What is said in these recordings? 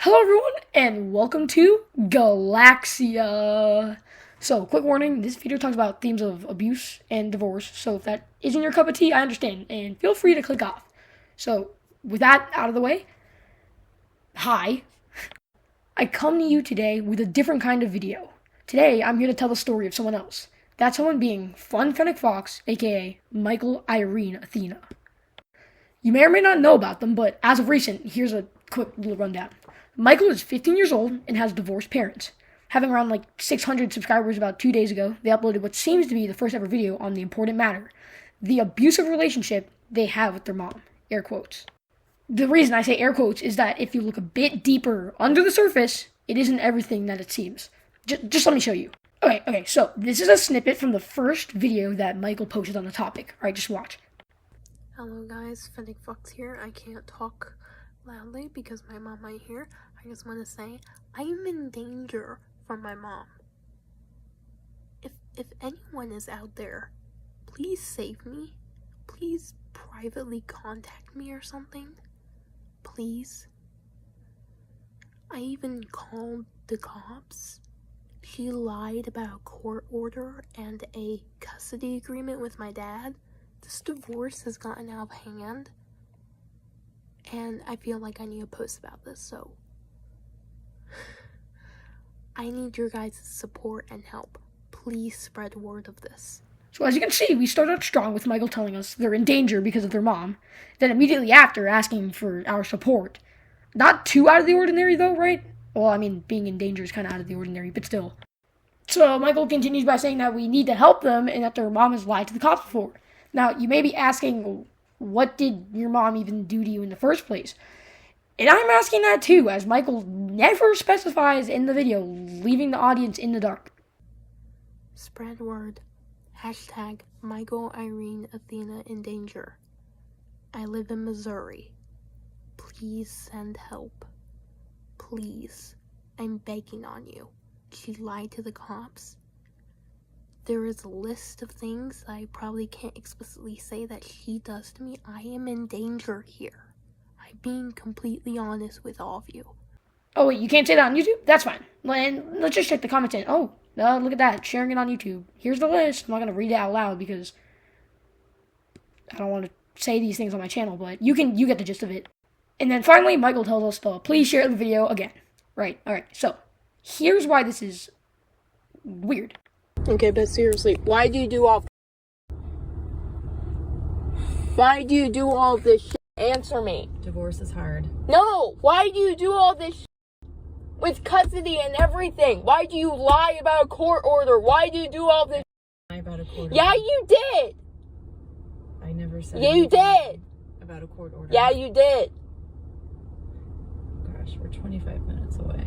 Hello everyone, and welcome to Galaxia. So, quick warning, this video talks about themes of abuse and divorce, so if that isn't your cup of tea, I understand, and feel free to click off. So, with that out of the way, hi. I come to you today with a different kind of video. Today, I'm here to tell the story of someone else. That someone being Fun Fennec Fox, aka Michael Irene Athena. You may or may not know about them, but as of recent, here's a quick little rundown. Michael is 15 years old and has divorced parents. Having around 600 subscribers about 2 days ago, they uploaded what seems to be the first ever video on the important matter, the abusive relationship they have with their mom. Air quotes. The reason I say air quotes is that if you look a bit deeper under the surface, it isn't everything that it seems. Just let me show you. Okay, so this is a snippet from the first video that Michael posted on the topic. Alright, just watch. Hello guys, Fennec Fox here. I can't talk loudly because my mom might hear. I just want to say I'm in danger from my mom. If anyone is out there, please save me. Please privately contact me or something. Please. I even called the cops. She lied about a court order and a custody agreement with my dad. This divorce has gotten out of hand, and I feel like I need to post about this, so I need your guys' support and help. Please spread word of this. So as you can see, we start out strong with Michael telling us they're in danger because of their mom, then immediately after asking for our support. Not too out of the ordinary though, right? Well, I mean, being in danger is kind of out of the ordinary, but still. So Michael continues by saying that we need to help them and that their mom has lied to the cops before. Now, you may be asking, what did your mom even do to you in the first place? And I'm asking that too, as Michael never specifies in the video, leaving the audience in the dark. Spread word. Hashtag Michael Irene Athena in danger. I live in Missouri. Please send help. Please. I'm begging on you. She lied to the cops. There is a list of things I probably can't explicitly say that she does to me. I am in danger here. I'm being completely honest with all of you. Oh wait, you can't say that on YouTube? That's fine. And let's just check the comments in. Oh, look at that, sharing it on YouTube. Here's the list. I'm not going to read it out loud because I don't want to say these things on my channel, but you get the gist of it. And then finally, Michael tells us to please share the video again. Right, alright, so here's why this is weird. Okay, but seriously, why do you do all this shit? Answer me. Divorce is hard. No! Why do you do all this shit? With custody and everything? Why do you lie about a court order? Why do you do all this? Lie about a court order. Yeah, you did! I never said Yeah, you did! about a court order. Yeah, you did! Gosh, we're 25 minutes away.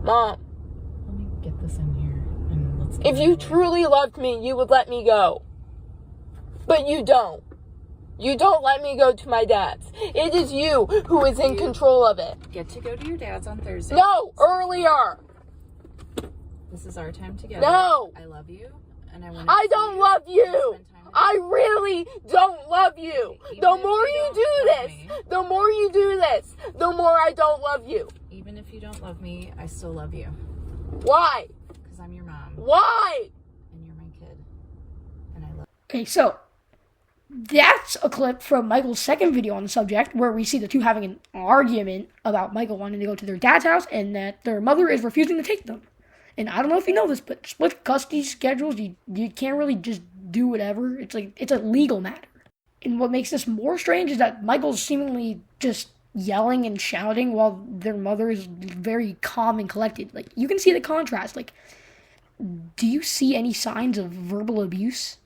Mom, Let me get this in here and let's get if you it. truly loved me, you would let me go. But you don't. You don't let me go to my dad's. It is you who is in control of it. Get to go to your dad's on Thursday. No, earlier. This is our time together. No. I love you and I don't love you. I really don't love you. The more you do this, the more you do this, the more I don't love you. Even if you don't love me, I still love you. Why? Because I'm your mom. Why? And you're my kid. And I love Okay, so that's a clip from Michael's second video on the subject where we see the two having an argument about Michael wanting to go to their dad's house and that their mother is refusing to take them. And I don't know if you know this, but split custody schedules, you can't really just do whatever. It's a legal matter. And what makes this more strange is that Michael's seemingly just yelling and shouting while their mother is very calm and collected. You can see the contrast. Do you see any signs of verbal abuse?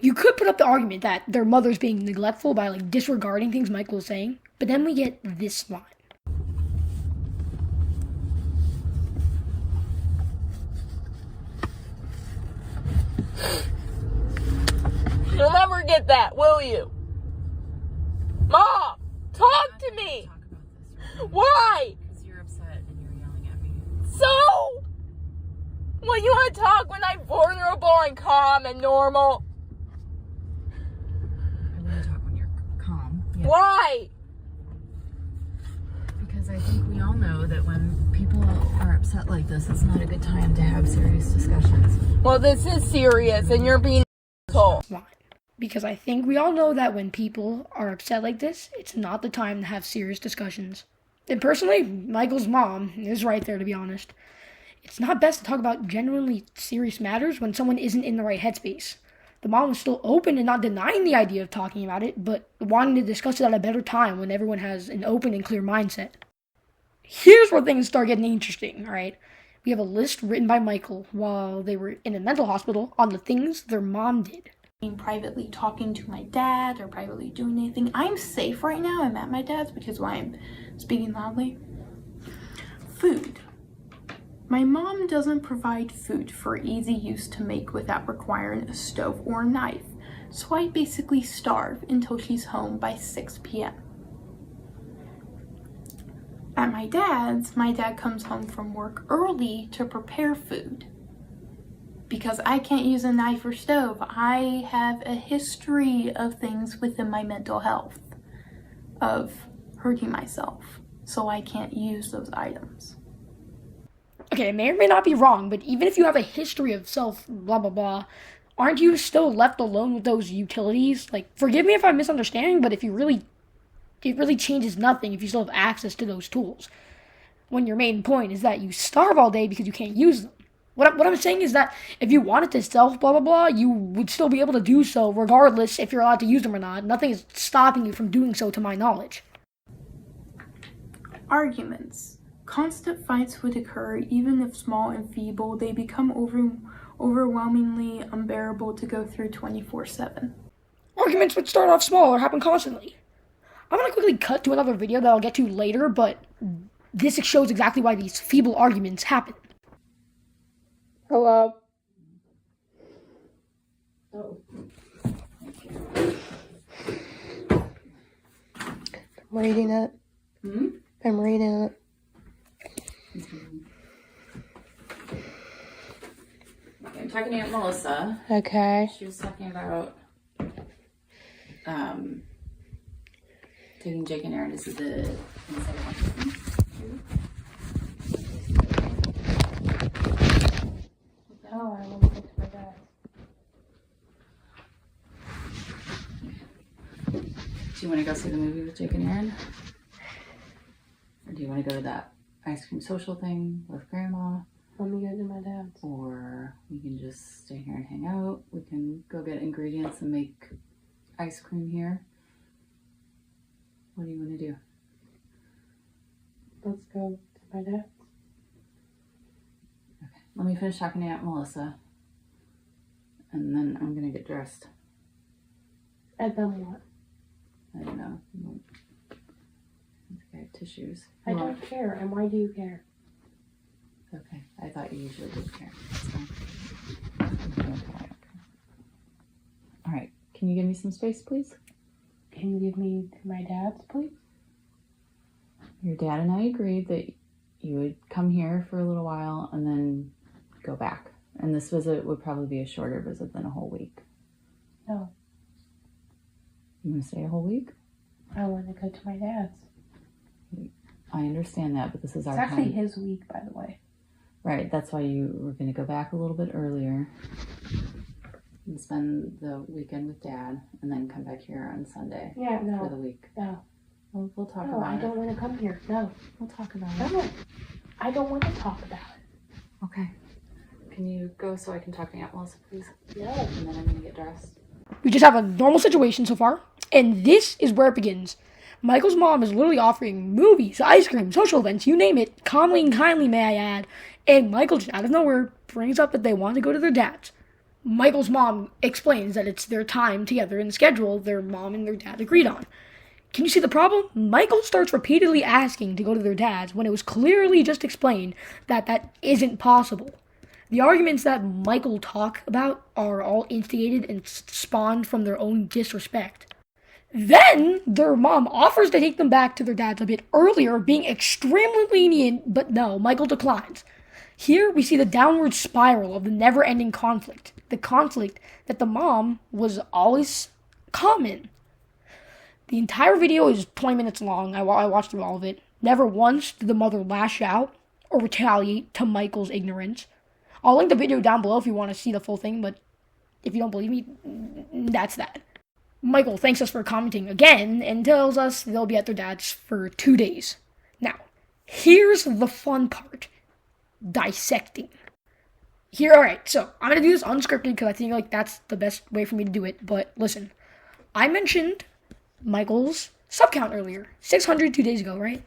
You could put up the argument that their mother's being neglectful by disregarding things Michael is saying, but then we get this line. You'll never get that, will you? Mom, talk to me. talk about this right now. Why? Because you're upset and you're yelling at me. So? Well, you want to talk when I'm vulnerable and calm and normal? I want to talk when you're calm. Yeah. Why? Because because I think we all know that when people are upset like this, it's not a good time to have serious discussions. Well, this is serious, and you're being asshole. Fine. Because I think we all know that when people are upset like this, it's not the time to have serious discussions. And personally, Michael's mom is right there, to be honest. It's not best to talk about genuinely serious matters when someone isn't in the right headspace. The mom was still open and not denying the idea of talking about it, but wanting to discuss it at a better time when everyone has an open and clear mindset. Here's where things start getting interesting, alright? We have a list written by Michael while they were in a mental hospital on the things their mom did. Privately talking to my dad or privately doing anything. I'm safe right now. I'm at my dad's, which is why I'm speaking loudly. Food. My mom doesn't provide food for easy use to make without requiring a stove or a knife, so I basically starve until she's home by 6 p.m. At my dad's, my dad comes home from work early to prepare food. Because I can't use a knife or stove, I have a history of things within my mental health, of hurting myself, so I can't use those items. Okay, it may or may not be wrong, but even if you have a history of self blah blah blah, aren't you still left alone with those utilities? Like, forgive me if I'm misunderstanding, but it really changes nothing if you still have access to those tools. When your main point is that you starve all day because you can't use them. What I'm saying is that if you wanted to self blah blah blah, you would still be able to do so regardless if you're allowed to use them or not. Nothing is stopping you from doing so, to my knowledge. Arguments. Constant fights would occur, even if small and feeble. They become overwhelmingly unbearable to go through 24/7. Arguments would start off small or happen constantly. I'm going to quickly cut to another video that I'll get to later, but this shows exactly why these feeble arguments happen. Hello. Oh. I'm reading it. I'm reading it. I'm talking to Aunt Melissa. Okay. She was talking about taking Jake and Aaron to see the inside of Washington. Oh, I want to go to my dad. Do you want to go see the movie with Jake and Aaron? Or do you want to go to that ice cream social thing with Grandma? Let me go to my dad's. Or we can just stay here and hang out. We can go get ingredients and make ice cream here. What do you want to do? Let's go to my dad's. Okay, let me finish talking to Aunt Melissa. And then I'm going to get dressed. And then what? I don't know. I think I have tissues. I don't care. And why do you care? Okay, I thought you usually did care. That's fine. All right, can you give me some space, please? Can you give me to my dad's, please? Your dad and I agreed that you would come here for a little while and then go back. And this visit would probably be a shorter visit than a whole week. No, You want to stay a whole week? I want to go to my dad's. I understand that, but this is our It's actually time. his week, by the way. Right, that's why you were going to go back a little bit earlier and spend the weekend with Dad and then come back here on Sunday Yeah, for the no, week. no, We'll talk no, about I it. don't want to come here. No, We'll talk about it. no, I don't want to talk about it. Okay. Can you go so I can talk to Aunt Melissa, please? No. And then I'm going to get dressed. We just have a normal situation so far, and this is where it begins. Michael's mom is literally offering movies, ice cream, social events, you name it, calmly and kindly, may I add, and Michael just out of nowhere brings up that they want to go to their dad's. Michael's mom explains that it's their time together in the schedule their mom and their dad agreed on. Can you see the problem? Michael starts repeatedly asking to go to their dad's when it was clearly just explained that that isn't possible. The arguments that Michael talk about are all instigated and spawned from their own disrespect. Then, their mom offers to take them back to their dad's a bit earlier, being extremely lenient, but no, Michael declines. Here, we see the downward spiral of the never-ending conflict. The conflict that the mom was always calm in. The entire video is 20 minutes long. I watched through all of it. Never once did the mother lash out or retaliate to Michael's ignorance. I'll link the video down below if you want to see the full thing, but if you don't believe me, that's that. Michael thanks us for commenting again and tells us they'll be at their dad's for 2 days. Now, here's the fun part. Dissecting. Alright, so I'm going to do this unscripted because I think like that's the best way for me to do it, but listen. I mentioned Michael's sub count earlier. 600 2 days ago, right?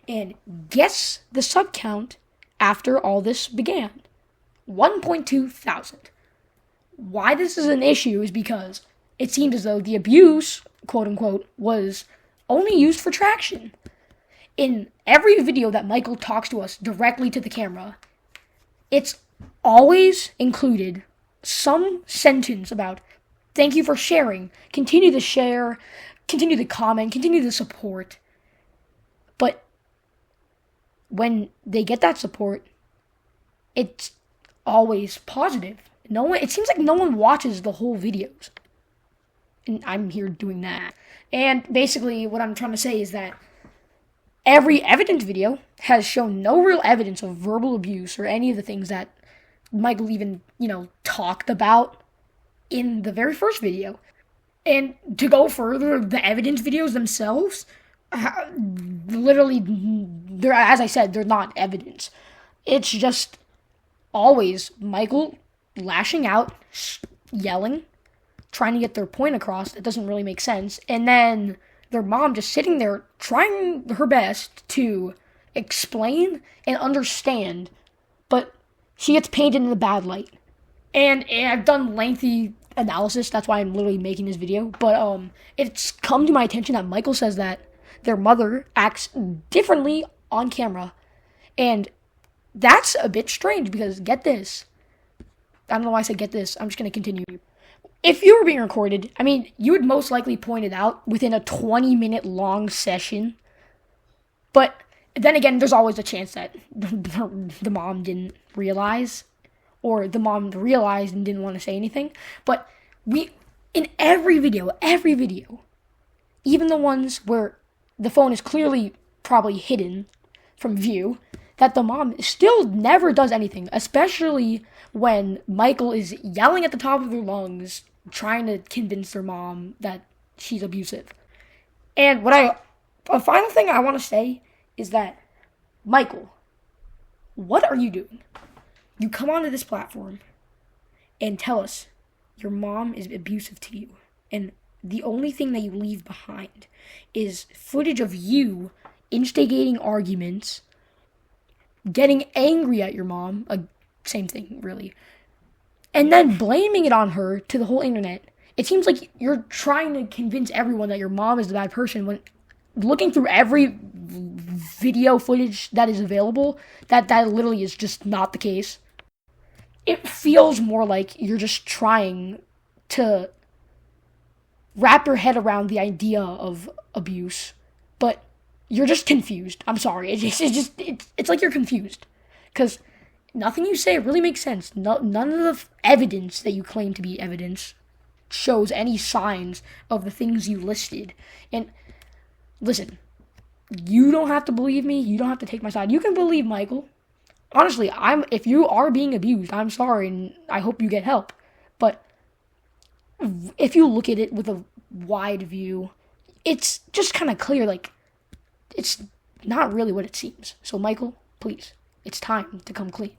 And guess the sub count after all this began. 1.2 thousand. Why this is an issue is because it seemed as though the abuse, quote unquote, was only used for traction. In every video that Michael talks to us directly to the camera, it's always included some sentence about thank you for sharing, continue to share, continue to comment, continue to support. But when they get that support, it's always positive. It seems like no one watches the whole videos. And I'm here doing that. And basically what I'm trying to say is that every evidence video has shown no real evidence of verbal abuse or any of the things that Michael even, talked about in the very first video. And to go further, the evidence videos themselves, literally, as I said, they're not evidence. It's just always Michael lashing out, yelling, trying to get their point across. It doesn't really make sense. And then their mom just sitting there trying her best to explain and understand, but she gets painted in a bad light. And I've done lengthy analysis, that's why I'm literally making this video, but it's come to my attention that Michael says that their mother acts differently on camera, and that's a bit strange because get this. I don't know why I said get this. I'm just going to continue. If you were being recorded, you would most likely point it out within a 20-minute long session. But then again, there's always a chance that the mom didn't realize, or the mom realized and didn't want to say anything. But in every video, even the ones where the phone is clearly probably hidden from view, that the mom still never does anything, especially when Michael is yelling at the top of their lungs, trying to convince their mom that she's abusive. And a final thing I want to say is that, Michael, what are you doing? You come onto this platform and tell us your mom is abusive to you, and the only thing that you leave behind is footage of you instigating arguments, getting angry at your mom, same thing, really, and then blaming it on her to the whole internet. It seems like you're trying to convince everyone that your mom is the bad person, when looking through every video footage that is available, that literally is just not the case. It feels more like you're just trying to wrap your head around the idea of abuse, but you're just confused. I'm sorry. It's like you're confused, because nothing you say really makes sense. None of the evidence that you claim to be evidence shows any signs of the things you listed. And listen, you don't have to believe me. You don't have to take my side. You can believe Michael. Honestly, if you are being abused, I'm sorry, and I hope you get help. But if you look at it with a wide view, it's just kind of clear, like, it's not really what it seems. So, Michael, please, it's time to come clean.